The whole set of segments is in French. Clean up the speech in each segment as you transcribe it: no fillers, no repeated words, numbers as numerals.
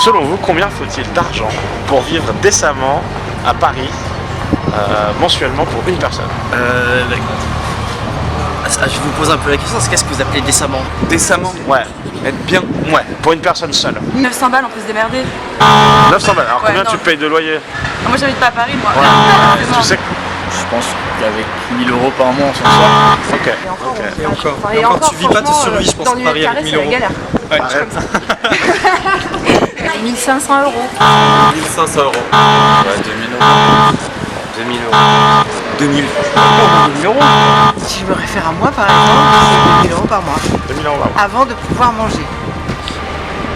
Selon vous, combien faut-il d'argent pour vivre décemment à Paris mensuellement pour une personne? Je vous pose un peu la question, qu'est-ce que vous appelez décemment? Décemment? Ouais. Être bien? Ouais, pour une personne seule. 900 balles, on peut se démerder. 900 balles, alors Ouais, combien non. tu payes de loyer? Moi j'habite pas à Paris, moi. Ouais. Tu sais que... Je pense qu'avec 1000 € par mois on s'en sort. Ok. Et encore, tu vis pas, tu survis, je pense, à Paris avec 1000 €. Galère. Ouais, Arrête. 1500 €. 1500 €. Ouais, 2000 €. 2000 €. 2000. 1000 euros. Si je me réfère à moi par exemple, c'est 2000 € par mois, 2000 euros. avant de pouvoir manger.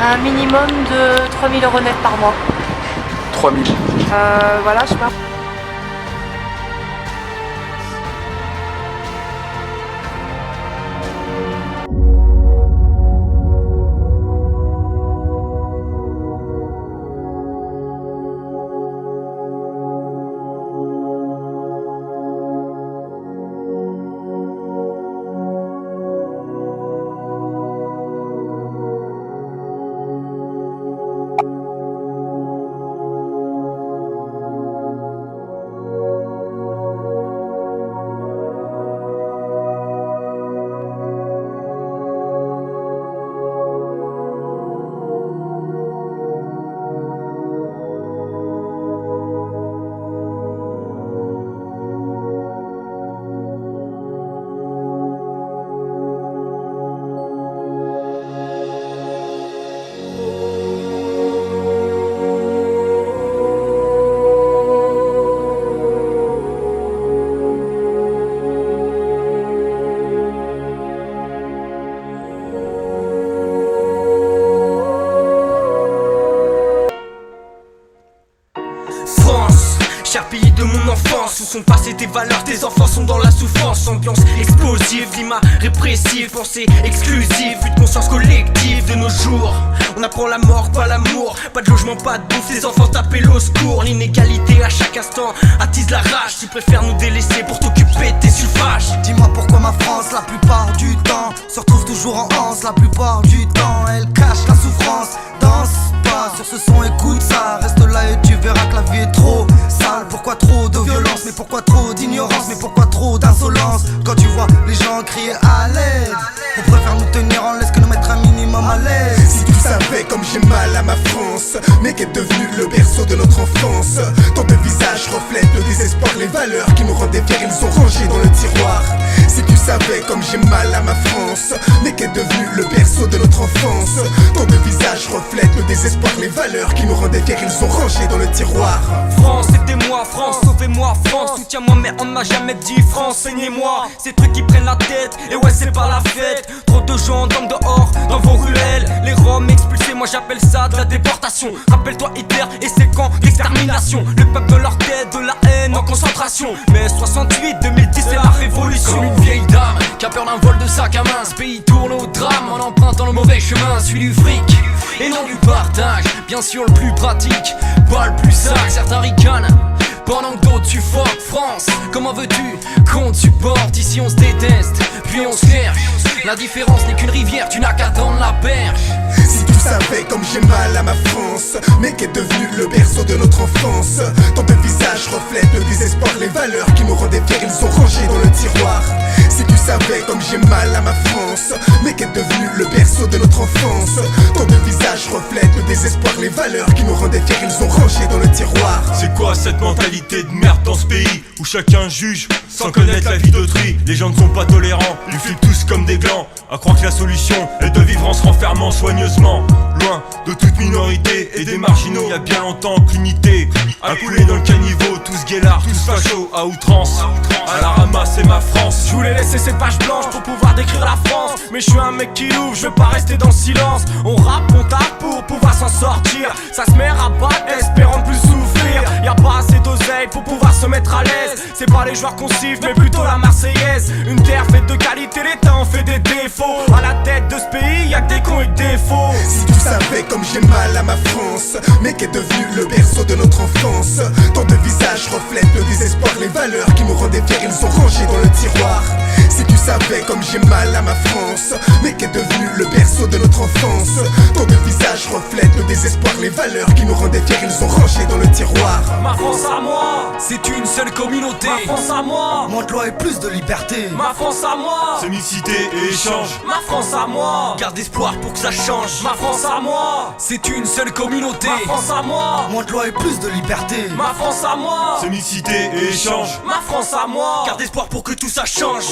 Un minimum de 3000 € net par mois. 3000. Voilà, je sais pas. Cher pays de mon enfance, où sont passées tes valeurs, tes enfants sont dans la souffrance. Ambiance explosive, climat répressif, pensée exclusive, vue de conscience collective de nos jours. On apprend la mort, pas l'amour, pas de logement, pas de bouffe, tes enfants t'appellent au secours. L'inégalité à chaque instant attise la rage, tu préfères nous délaisser pour t'occuper de tes sulfages. Dis-moi pourquoi ma France, la plupart du temps, se retrouve toujours en anse, la plupart du temps. Elle cache la souffrance, danse pas sur ce son, écoute ça. Reste là et tu verras que la vie est trop sale. Pourquoi trop de violence, mais pourquoi trop d'ignorance, mais pourquoi trop d'insolence? Quand tu vois les gens crier à l'aide, on préfère nous tenir en laisse que nous mettre un minimum à l'aise. Si tu savais comme j'ai mal à ma France, mais qu'est devenu le berceau de notre enfance. Ton visage reflète le désespoir, les valeurs qui nous rendaient fiers, ils sont rangés dans le tiroir. Si tu savais comme j'ai mal à ma France, mais qu'est devenu le berceau de notre enfance. Ton visage reflète le désespoir, les valeurs qui nous rendaient fiers, ils sont rangés dans le tiroir. France, aidez-moi, France, sauvez-moi, France, soutiens-moi, mais on m'a jamais dit France, saignez-moi. Ces trucs qui prennent la tête, et ouais, c'est pas la fête. Trop de gens dorment dehors, dans vos ruelles. Les Roms expulsés, moi j'appelle ça de la déportation. Rappelle-toi Hitler et ses camps d'extermination. Le peuple dans leur tête, de la haine en concentration. Mais 68, 2010, c'est la révolution. Comme une vieille dame qui a peur d'un vol de sac à main. Ce pays tourne au drame en empruntant le mauvais chemin. Celui du fric et non du partage. Bien sûr le plus pratique, pas le plus sac. Certains ricanent pendant que d'autres suffoquent. France, comment veux-tu qu'on te supporte? Ici on se déteste, puis on se cherche. La différence n'est qu'une rivière, tu n'as qu'à tendre la perche. Si tu savais comme j'ai mal à ma France, mais qu'est devenu le berceau de notre enfance. Ton visage reflète le désespoir, les valeurs qui nous rendaient fiers, ils sont rangés dans le tiroir. Si tu savais comme j'ai mal à ma France, mais qu'est devenu le berceau de notre enfance. Ton visage reflète le désespoir, les valeurs qui nous rendaient fiers, ils sont rangés dans le tiroir. C'est quoi cette mentalité de merde dans ce pays où chacun juge sans connaître la vie d'autrui? Les gens ne sont pas tolérants, ils flippent tous comme des glands, à croire que la solution est de vivre en se renfermant soigneusement. Loin de toute minorité et des marginaux, y a bien longtemps qu'unité a coulé dans le caniveau. Tous guélards, tous fachos à outrance. À la ramasse c'est ma France. Je voulais laisser ces pages blanches pour pouvoir décrire la France, mais je suis un mec qui ouvre, je veux pas rester dans le silence. On rappe, on tape pour pouvoir s'en sortir. Ça se met à battre, espérant de plus souffrir. Y'a pas assez d'oseille pour pouvoir se mettre à l'aise. C'est pas les joueurs qu'on siffle, mais plutôt la Marseillaise. Une terre faite de qualité, l'État en fait des défauts. À la tête de ce pays, y'a que des cons et que des faux. Si tu savais comme j'ai mal à ma France, mais qu'est devenu le berceau de notre enfance. Tant de visages reflètent le désespoir, les valeurs qui nous rendaient fiers, ils sont rangés dans le tiroir. Si tu savais comme j'ai mal à ma France, mais qu'est devenu le berceau de notre enfance. Tant de visages reflètent le désespoir, les valeurs qui nous rendaient fiers, ils sont rangés dans le tiroir. Ma France à moi, c'est une seule communauté. Ma France à moi, moins de loi et plus de liberté. Ma France à moi, c'est mixité et échange. Ma France à moi, garde espoir pour que ça change. Ma France à moi, c'est une seule communauté. Ma France à moi, moins de loi et plus de liberté. Ma France à moi, c'est mixité et échange. Ma France à moi, garde espoir pour que tout ça change.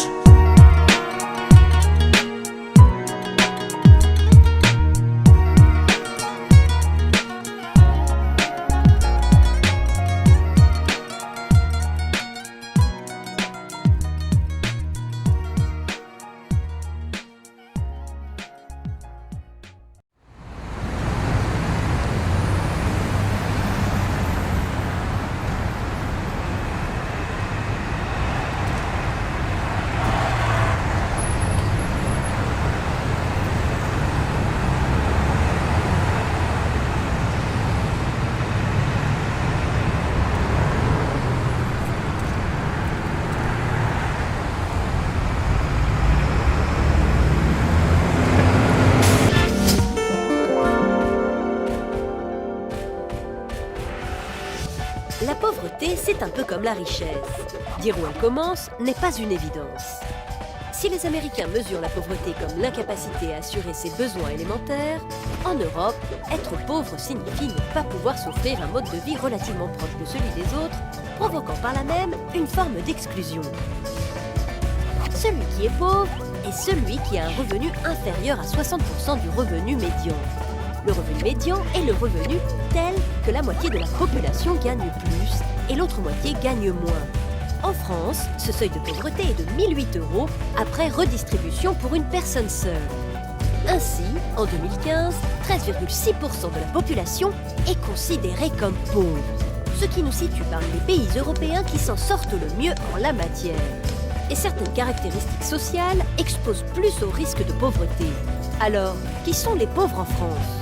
La pauvreté, c'est un peu comme la richesse. Dire où elle commence n'est pas une évidence. Si les Américains mesurent la pauvreté comme l'incapacité à assurer ses besoins élémentaires, en Europe, être pauvre signifie ne pas pouvoir s'offrir un mode de vie relativement proche de celui des autres, provoquant par là même une forme d'exclusion. Celui qui est pauvre est celui qui a un revenu inférieur à 60% du revenu médian. Le revenu médian est le revenu tel que la moitié de la population gagne plus et l'autre moitié gagne moins. En France, ce seuil de pauvreté est de 1 008 € après redistribution pour une personne seule. Ainsi, en 2015, 13,6% de la population est considérée comme pauvre, ce qui nous situe parmi les pays européens qui s'en sortent le mieux en la matière. Et certaines caractéristiques sociales exposent plus au risque de pauvreté. Alors, qui sont les pauvres en France ?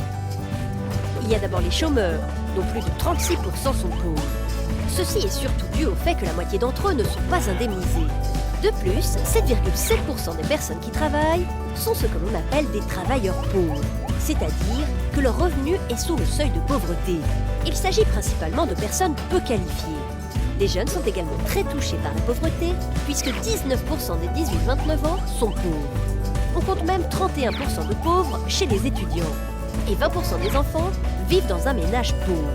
Il y a d'abord les chômeurs, dont plus de 36% sont pauvres. Ceci est surtout dû au fait que la moitié d'entre eux ne sont pas indemnisés. De plus, 7,7% des personnes qui travaillent sont ce que l'on appelle des travailleurs pauvres, c'est-à-dire que leur revenu est sous le seuil de pauvreté. Il s'agit principalement de personnes peu qualifiées. Les jeunes sont également très touchés par la pauvreté, puisque 19% des 18-29 ans sont pauvres. On compte même 31% de pauvres chez les étudiants. Et 20% des enfants vivent dans un ménage pauvre.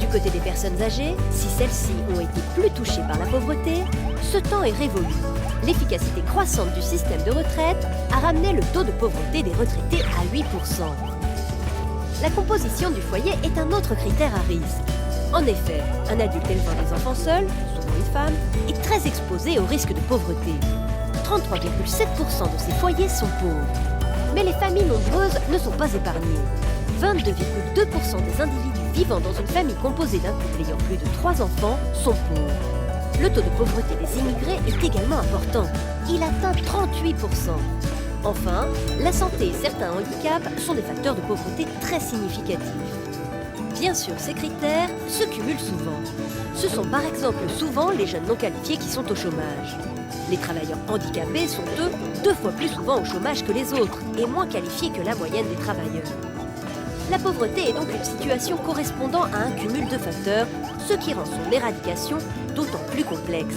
Du côté des personnes âgées, si celles-ci ont été plus touchées par la pauvreté, ce temps est révolu. L'efficacité croissante du système de retraite a ramené le taux de pauvreté des retraités à 8%. La composition du foyer est un autre critère à risque. En effet, un adulte élevant des enfants seuls, souvent une femme, est très exposé au risque de pauvreté. 33,7% de ces foyers sont pauvres. Mais les familles nombreuses ne sont pas épargnées. 22,2% des individus vivant dans une famille composée d'un couple ayant plus de 3 enfants sont pauvres. Le taux de pauvreté des immigrés est également important. Il atteint 38%. Enfin, la santé et certains handicaps sont des facteurs de pauvreté très significatifs. Bien sûr, ces critères se cumulent souvent. Ce sont par exemple souvent les jeunes non qualifiés qui sont au chômage. Les travailleurs handicapés sont eux 2 fois plus souvent au chômage que les autres et moins qualifiés que la moyenne des travailleurs. La pauvreté est donc une situation correspondant à un cumul de facteurs, ce qui rend son éradication d'autant plus complexe.